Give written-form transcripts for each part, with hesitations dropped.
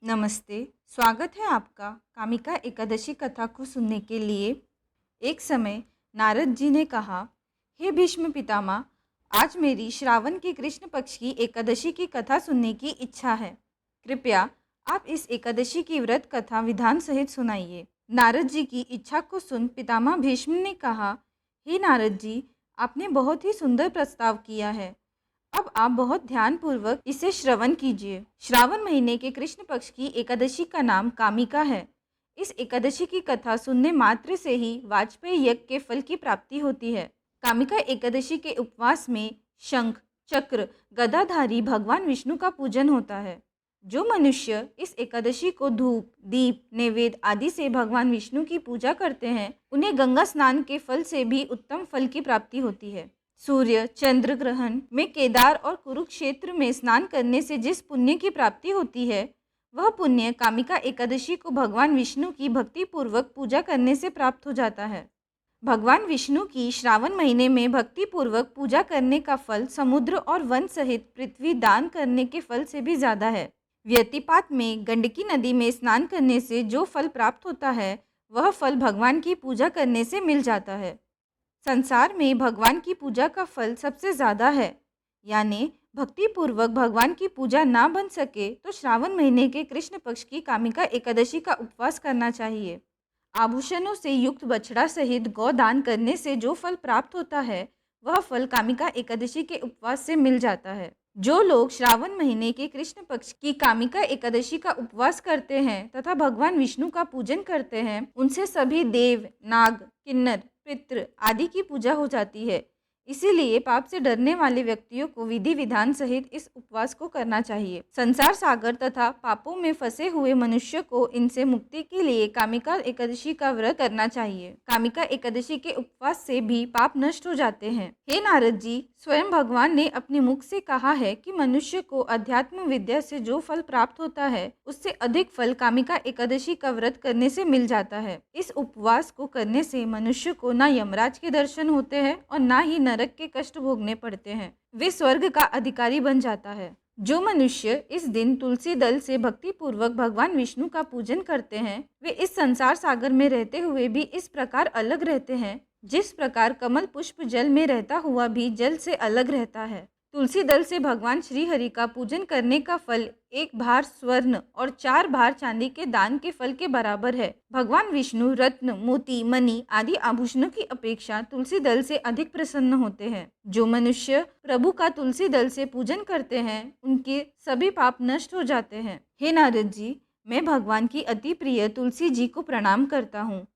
नमस्ते। स्वागत है आपका कामिका एकादशी कथा को सुनने के लिए। एक समय नारद जी ने कहा, हे भीष्म पितामह, आज मेरी श्रावण के कृष्ण पक्ष की एकादशी की कथा सुनने की इच्छा है। कृपया आप इस एकादशी की व्रत कथा विधान सहित सुनाइए। नारद जी की इच्छा को सुन पितामह भीष्म ने कहा, हे नारद जी, आपने बहुत ही सुंदर प्रस्ताव किया है। अब आप बहुत ध्यानपूर्वक इसे श्रवण कीजिए। श्रावण महीने के कृष्ण पक्ष की एकादशी का नाम कामिका है। इस एकादशी की कथा सुनने मात्र से ही वाजपेयी यज्ञ के फल की प्राप्ति होती है। कामिका एकादशी के उपवास में शंख, चक्र, गदाधारी भगवान विष्णु का पूजन होता है। जो मनुष्य इस एकादशी को धूप, दीप, नैवेद्य आदि से भगवान विष्णु की पूजा करते हैं, उन्हें गंगा स्नान के फल से भी उत्तम फल की प्राप्ति होती है। सूर्य चंद्र ग्रहण में केदार और कुरुक्षेत्र में स्नान करने से जिस पुण्य की प्राप्ति होती है, वह पुण्य कामिका एकादशी को भगवान विष्णु की भक्ति पूर्वक पूजा करने से प्राप्त हो जाता है। भगवान विष्णु की श्रावण महीने में भक्ति पूर्वक पूजा करने का फल समुद्र और वन सहित पृथ्वी दान करने के फल से भी ज्यादा है। व्यतिपात में गंडकी नदी में स्नान करने से जो फल प्राप्त होता है, वह फल भगवान की पूजा करने से मिल जाता है। संसार में भगवान की पूजा का फल सबसे ज़्यादा है, यानी भक्ति पूर्वक भगवान की पूजा ना बन सके तो श्रावण महीने के कृष्ण पक्ष की कामिका एकादशी का उपवास करना चाहिए। आभूषणों से युक्त बछड़ा सहित गौदान करने से जो फल प्राप्त होता है, वह फल कामिका एकादशी के उपवास से मिल जाता है। जो लोग श्रावण महीने के कृष्ण पक्ष की कामिका एकादशी का उपवास करते हैं तथा भगवान विष्णु का पूजन करते हैं, उनसे सभी देव, नाग, किन्नर, पितृ आदि की पूजा हो जाती है। इसीलिए पाप से डरने वाले व्यक्तियों को विधि विधान सहित इस उपवास को करना चाहिए। संसार सागर तथा पापों में फंसे हुए मनुष्य को इनसे मुक्ति के लिए कामिका एकादशी का व्रत करना चाहिए। कामिका एकादशी के उपवास से भी पाप नष्ट हो जाते हैं। हे नारद जी, स्वयं भगवान ने अपने मुख से कहा है कि मनुष्य को अध्यात्म विद्या से जो फल प्राप्त होता है, उससे अधिक फल कामिका एकादशी का व्रत करने से मिल जाता है। इस उपवास को करने से मनुष्य को न यमराज के दर्शन होते हैं और न ही नरक के कष्ट भोगने पड़ते हैं। वे स्वर्ग का अधिकारी बन जाता है। जो मनुष्य इस दिन तुलसी दल से भक्ति पूर्वक भगवान विष्णु का पूजन करते हैं, वे इस संसार सागर में रहते हुए भी इस प्रकार अलग रहते हैं, जिस प्रकार कमल पुष्प जल में रहता हुआ भी जल से अलग रहता है। तुलसी दल से भगवान श्री हरि का पूजन करने का फल 1 भार स्वर्ण और 4 भार चांदी के दान के फल के बराबर है। भगवान विष्णु रत्न, मोती, मणि आदि आभूषणों की अपेक्षा तुलसी दल से अधिक प्रसन्न होते हैं। जो मनुष्य प्रभु का तुलसी दल से पूजन करते हैं, उनके सभी पाप नष्ट हो जाते हैं। हे नारद जी, मैं भगवान की अति प्रिय तुलसी जी को प्रणाम करता हूँ।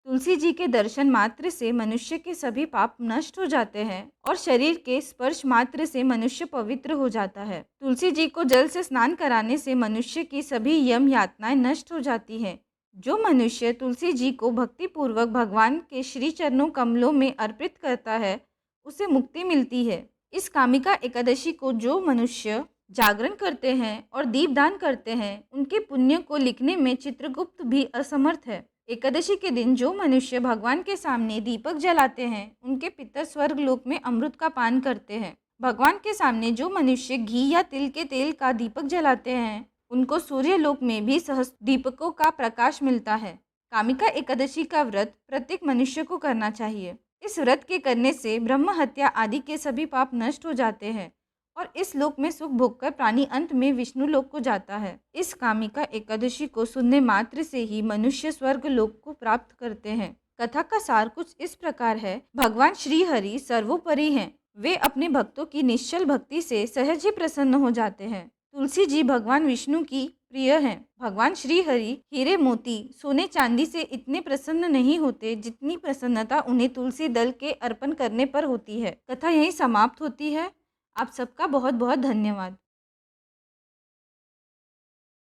तुलसी जी के दर्शन मात्र से मनुष्य के सभी पाप नष्ट हो जाते हैं और शरीर के स्पर्श मात्र से मनुष्य पवित्र हो जाता है। तुलसी जी को जल से स्नान कराने से मनुष्य की सभी यम यातनाएं नष्ट हो जाती हैं। जो मनुष्य तुलसी जी को भक्ति पूर्वक भगवान के श्री चरणों कमलों में अर्पित करता है, उसे मुक्ति मिलती है। इस कामिका एकादशी को जो मनुष्य जागरण करते हैं और दीपदान करते हैं, उनके पुण्य को लिखने में चित्रगुप्त भी असमर्थ है। एकादशी के दिन जो मनुष्य भगवान के सामने दीपक जलाते हैं, उनके पितर स्वर्ग लोक में अमृत का पान करते हैं। भगवान के सामने जो मनुष्य घी या तिल के तेल का दीपक जलाते हैं, उनको सूर्य लोक में भी सहस्त्र दीपकों का प्रकाश मिलता है। कामिका एकादशी का व्रत प्रत्येक मनुष्य को करना चाहिए। इस व्रत के करने से ब्रह्म हत्या आदि के सभी पाप नष्ट हो जाते हैं और इस लोक में सुख भोगकर प्राणी अंत में विष्णु लोक को जाता है। इस कामिका एकादशी को सुनने मात्र से ही मनुष्य स्वर्ग लोक को प्राप्त करते हैं। कथा का सार कुछ इस प्रकार है। भगवान श्री हरि सर्वोपरि हैं। वे अपने भक्तों की निश्चल भक्ति से सहज ही प्रसन्न हो जाते हैं। तुलसी जी भगवान विष्णु की प्रिय हैं। भगवान श्री हरि हीरे, मोती, सोने, चांदी से इतने प्रसन्न नहीं होते जितनी प्रसन्नता उन्हें तुलसी दल के अर्पण करने पर होती है। कथा यहीं समाप्त होती है। आप सबका बहुत बहुत धन्यवाद।